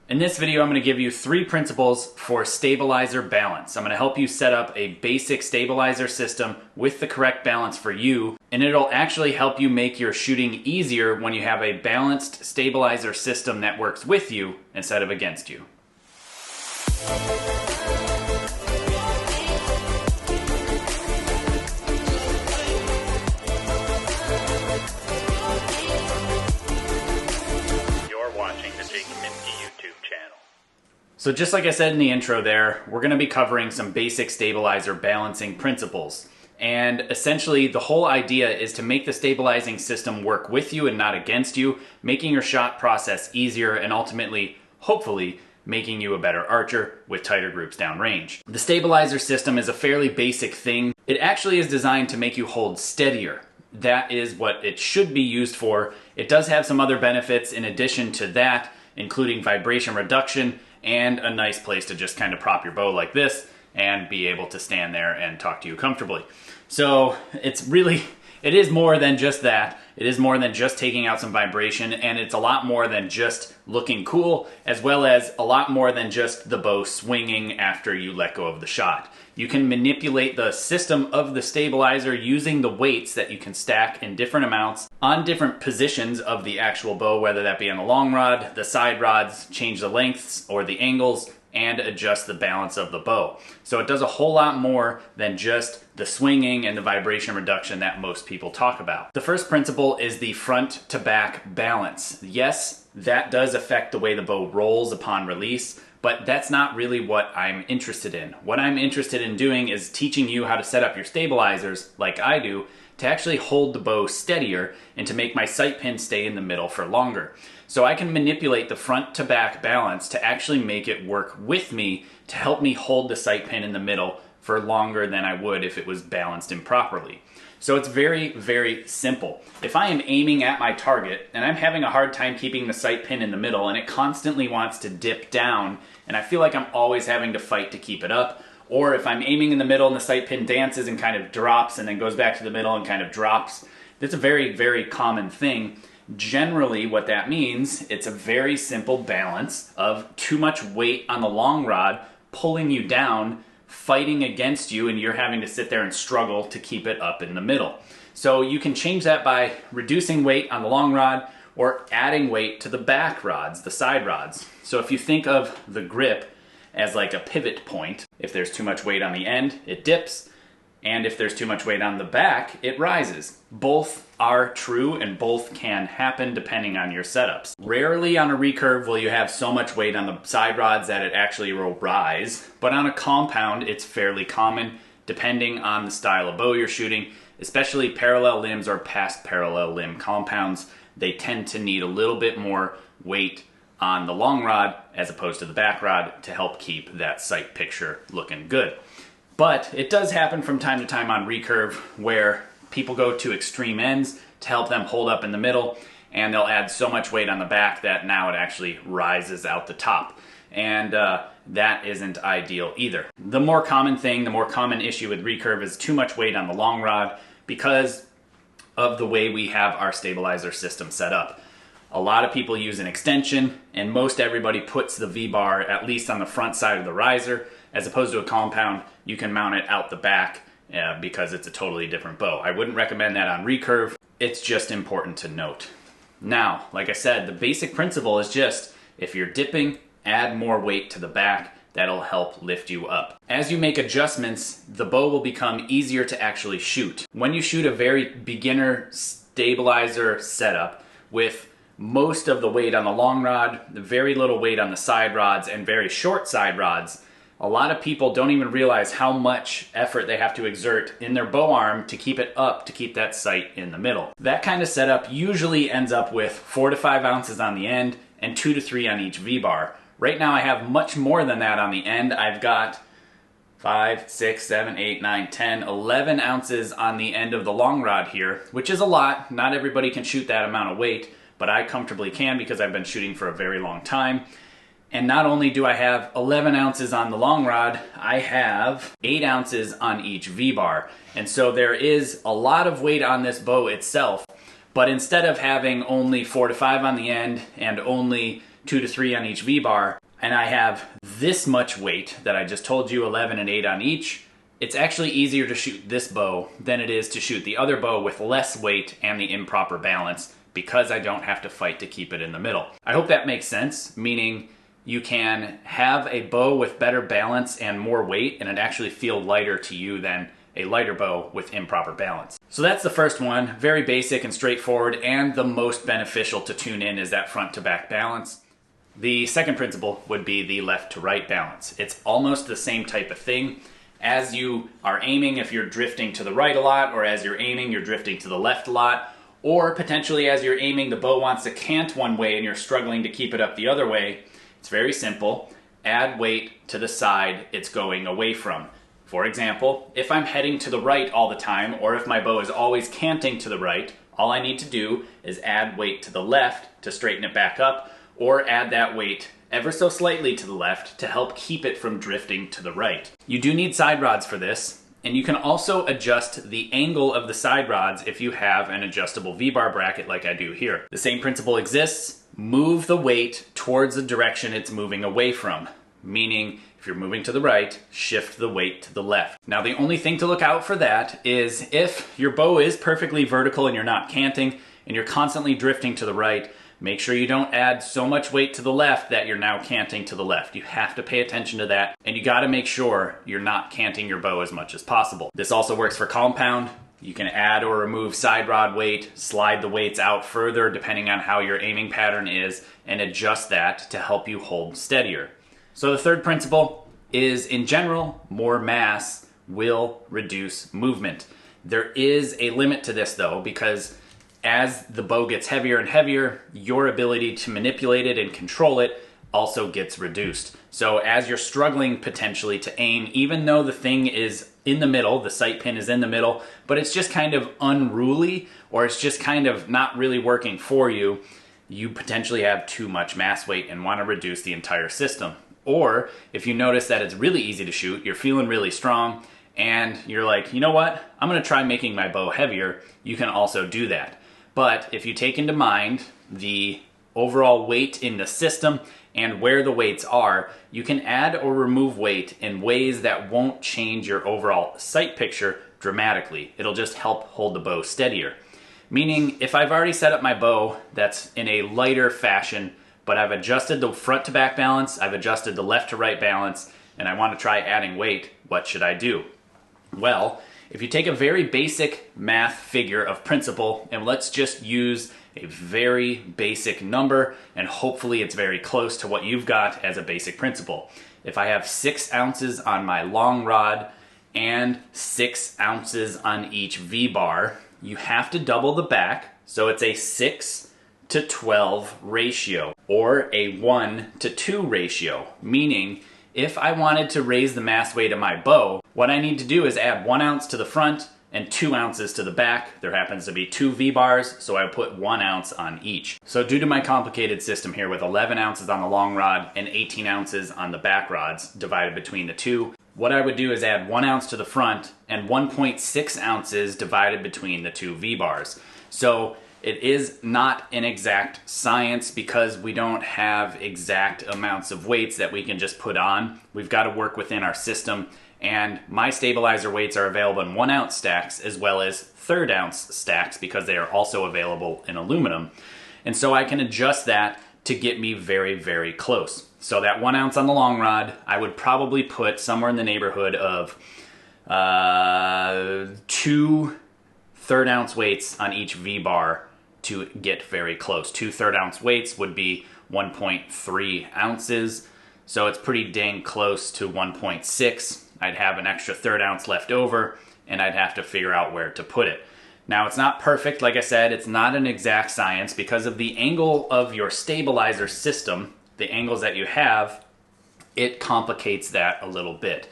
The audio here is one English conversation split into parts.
In this video, I'm going to give you 3 principles for stabilizer balance. I'm going to help you set up a basic stabilizer system with the correct balance for you, and it'll actually help you make your shooting easier when you have a balanced stabilizer system that works with you instead of against you. So just like I said in the intro there, we're going to be covering some basic stabilizer balancing principles. And essentially the whole idea is to make the stabilizing system work with you and not against you, making your shot process easier and ultimately, hopefully, making you a better archer with tighter groups downrange. The stabilizer system is a fairly basic thing. It actually is designed to make you hold steadier. That is what it should be used for. It does have some other benefits in addition to that, including vibration reduction and a nice place to just kind of prop your bow like this and be able to stand there and talk to you comfortably. So it is more than just that. It is more than just taking out some vibration, and it's a lot more than just looking cool, as well as a lot more than just the bow swinging after you let go of the shot. You can manipulate the system of the stabilizer using the weights that you can stack in different amounts on different positions of the actual bow, whether that be on the long rod, the side rods, change the lengths or the angles, and adjust the balance of the bow. So it does a whole lot more than just the swinging and the vibration reduction that most people talk about. The first principle is the front to back balance. Yes, that does affect the way the bow rolls upon release, but that's not really what I'm interested in. What I'm interested in doing is teaching you how to set up your stabilizers, like I do, to actually hold the bow steadier and to make my sight pin stay in the middle for longer. So I can manipulate the front to back balance to actually make it work with me to help me hold the sight pin in the middle for longer than I would if it was balanced improperly. So it's very, very simple. If I am aiming at my target and I'm having a hard time keeping the sight pin in the middle and it constantly wants to dip down and I feel like I'm always having to fight to keep it up, or if I'm aiming in the middle and the sight pin dances and kind of drops and then goes back to the middle and kind of drops, that's a very, very common thing. Generally, what that means, it's a very simple balance of too much weight on the long rod pulling you down, fighting against you, and you're having to sit there and struggle to keep it up in the middle. So you can change that by reducing weight on the long rod or adding weight to the back rods, the side rods. So if you think of the grip as like a pivot point, if there's too much weight on the end, it dips, and if there's too much weight on the back, it rises. Both are true and both can happen depending on your setups. Rarely on a recurve will you have so much weight on the side rods that it actually will rise, but on a compound it's fairly common depending on the style of bow you're shooting, especially parallel limbs or past parallel limb compounds. They tend to need a little bit more weight on the long rod as opposed to the back rod to help keep that sight picture looking good. But it does happen from time to time on recurve where people go to extreme ends to help them hold up in the middle, and they'll add so much weight on the back that now it actually rises out the top. And that isn't ideal either. The more common thing, the more common issue with recurve is too much weight on the long rod because of the way we have our stabilizer system set up. A lot of people use an extension, and most everybody puts the V-bar at least on the front side of the riser. As opposed to a compound, you can mount it out the back because it's a totally different bow. I wouldn't recommend that on recurve. It's just important to note. Now, like I said, the basic principle is just, if you're dipping, add more weight to the back. That'll help lift you up. As you make adjustments, the bow will become easier to actually shoot. When you shoot a very beginner stabilizer setup with most of the weight on the long rod, very little weight on the side rods, and very short side rods, a lot of people don't even realize how much effort they have to exert in their bow arm to keep it up, to keep that sight in the middle. That kind of setup usually ends up with 4 to 5 ounces on the end and 2 to 3 on each V-bar. Right now I have much more than that on the end. I've got 5, 6, 7, 8, 9, 10, 11 ounces on the end of the long rod here, which is a lot. Not everybody can shoot that amount of weight, but I comfortably can because I've been shooting for a very long time. And not only do I have 11 ounces on the long rod, I have 8 ounces on each V-bar. And so there is a lot of weight on this bow itself, but instead of having only 4 to 5 on the end and only 2 to 3 on each V-bar, and I have this much weight that I just told you, 11 and 8 on each, it's actually easier to shoot this bow than it is to shoot the other bow with less weight and the improper balance, because I don't have to fight to keep it in the middle. I hope that makes sense, meaning you can have a bow with better balance and more weight, and it actually feel lighter to you than a lighter bow with improper balance. So that's the first one, very basic and straightforward, and the most beneficial to tune in is that front to back balance. The second principle would be the left to right balance. It's almost the same type of thing. As you are aiming, if you're drifting to the right a lot, or as you're aiming, you're drifting to the left a lot, or potentially as you're aiming, the bow wants to cant one way and you're struggling to keep it up the other way, it's very simple. Add weight to the side it's going away from. For example, if I'm heading to the right all the time, or if my bow is always canting to the right, all I need to do is add weight to the left to straighten it back up, or add that weight ever so slightly to the left to help keep it from drifting to the right. You do need side rods for this, and you can also adjust the angle of the side rods if you have an adjustable V-bar bracket like I do here. The same principle exists. Move the weight towards the direction it's moving away from, meaning if you're moving to the right, shift the weight to the left. Now the only thing to look out for that is if your bow is perfectly vertical and you're not canting and you're constantly drifting to the right, make sure you don't add so much weight to the left that you're now canting to the left. You have to pay attention to that, and you gotta make sure you're not canting your bow as much as possible. This also works for compound. You can add or remove side rod weight, slide the weights out further depending on how your aiming pattern is, and adjust that to help you hold steadier. So the third principle is, in general, more mass will reduce movement. There is a limit to this though, because as the bow gets heavier and heavier, your ability to manipulate it and control it also gets reduced. So as you're struggling potentially to aim, even though the thing is in the middle, the sight pin is in the middle, but it's just kind of unruly, or it's just kind of not really working for you, you potentially have too much mass weight and want to reduce the entire system. Or if you notice that it's really easy to shoot, you're feeling really strong, and you're like, you know what, I'm gonna try making my bow heavier, you can also do that. But if you take into mind the overall weight in the system and where the weights are, you can add or remove weight in ways that won't change your overall sight picture dramatically. It'll just help hold the bow steadier. Meaning, if I've already set up my bow that's in a lighter fashion, but I've adjusted the front to back balance, I've adjusted the left to right balance, and I want to try adding weight, what should I do? Well, if you take a very basic math figure of principle, and let's just use a very basic number, and hopefully it's very close to what you've got as a basic principle. If I have 6 ounces on my long rod and 6 ounces on each V-bar, you have to double the back, so it's a 6 to 12 ratio, or a 1 to 2 ratio, meaning if I wanted to raise the mass weight of my bow, what I need to do is add 1 ounce to the front and 2 ounces to the back. There happens to be 2 V-bars, so I put 1 ounce on each. So due to my complicated system here with 11 ounces on the long rod and 18 ounces on the back rods divided between the two, what I would do is add 1 ounce to the front and 1.6 ounces divided between the 2 V-bars. So it is not an exact science because we don't have exact amounts of weights that we can just put on. We've got to work within our system, and my stabilizer weights are available in 1 ounce stacks as well as 1/3 ounce stacks because they are also available in aluminum. And so I can adjust that to get me very, very close. So that 1 ounce on the long rod, I would probably put somewhere in the neighborhood of 2 1/3 ounce weights on each V-bar to get very close. 2 1/3 ounce weights would be 1.3 ounces, so it's pretty dang close to 1.6. I'd have an extra 1/3 ounce left over, and I'd have to figure out where to put it. Now, it's not perfect, like I said, it's not an exact science because of the angle of your stabilizer system, the angles that you have, it complicates that a little bit.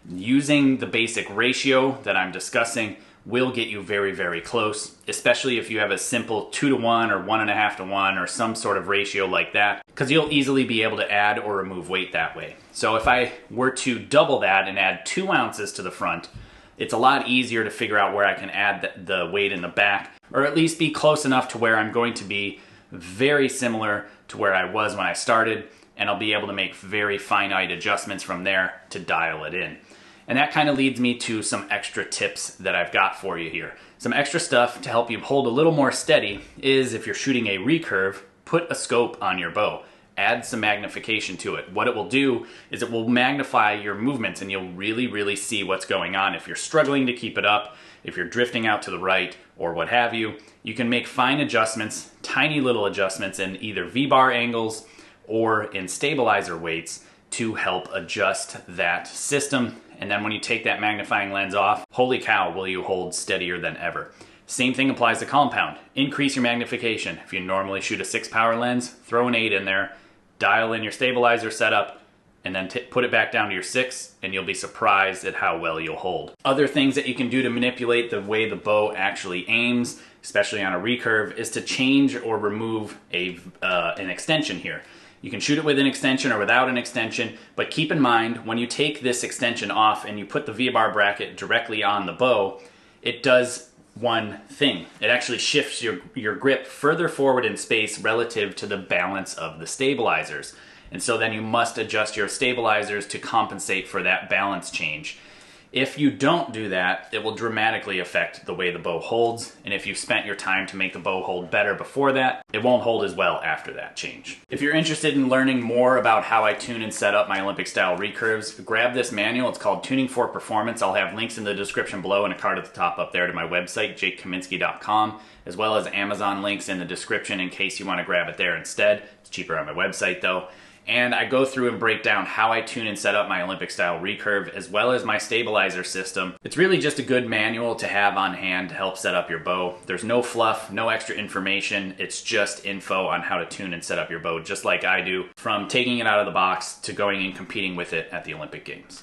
Using the basic ratio that I'm discussing will get you very, very close, especially if you have a simple 2 to 1 or 1.5 to 1 or some sort of ratio like that, because you'll easily be able to add or remove weight that way. So if I were to double that and add 2 ounces to the front, it's a lot easier to figure out where I can add the weight in the back, or at least be close enough to where I'm going to be very similar to where I was when I started, and I'll be able to make very finite adjustments from there to dial it in. And that kind of leads me to some extra tips that I've got for you here. Some extra stuff to help you hold a little more steady is, if you're shooting a recurve, put a scope on your bow. Add some magnification to it. What it will do is it will magnify your movements, and you'll really see what's going on. If you're struggling to keep it up, if you're drifting out to the right or what have you, you can make fine adjustments, tiny little adjustments in either V-bar angles or in stabilizer weights to help adjust that system. And then when you take that magnifying lens off, holy cow, will you hold steadier than ever. Same thing applies to compound. Increase your magnification. If you normally shoot a 6 power lens, throw an 8 in there, dial in your stabilizer setup, and then put it back down to your 6, and you'll be surprised at how well you'll hold. Other things that you can do to manipulate the way the bow actually aims, especially on a recurve, is to change or remove an extension here. You can shoot it with an extension or without an extension, but keep in mind, when you take this extension off and you put the V-bar bracket directly on the bow, it does one thing. It actually shifts your grip further forward in space relative to the balance of the stabilizers. And so then you must adjust your stabilizers to compensate for that balance change. If you don't do that, it will dramatically affect the way the bow holds. And if you've spent your time to make the bow hold better before that, it won't hold as well after that change. If you're interested in learning more about how I tune and set up my Olympic style recurves, grab this manual. It's called Tuning for Performance. I'll have links in the description below and a card at the top up there to my website, jakekaminski.com, as well as Amazon links in the description in case you want to grab it there instead. It's cheaper on my website though. And I go through and break down how I tune and set up my Olympic style recurve as well as my stabilizer system. It's really just a good manual to have on hand to help set up your bow. There's no fluff, no extra information. It's just info on how to tune and set up your bow, just like I do, from taking it out of the box to going and competing with it at the Olympic Games.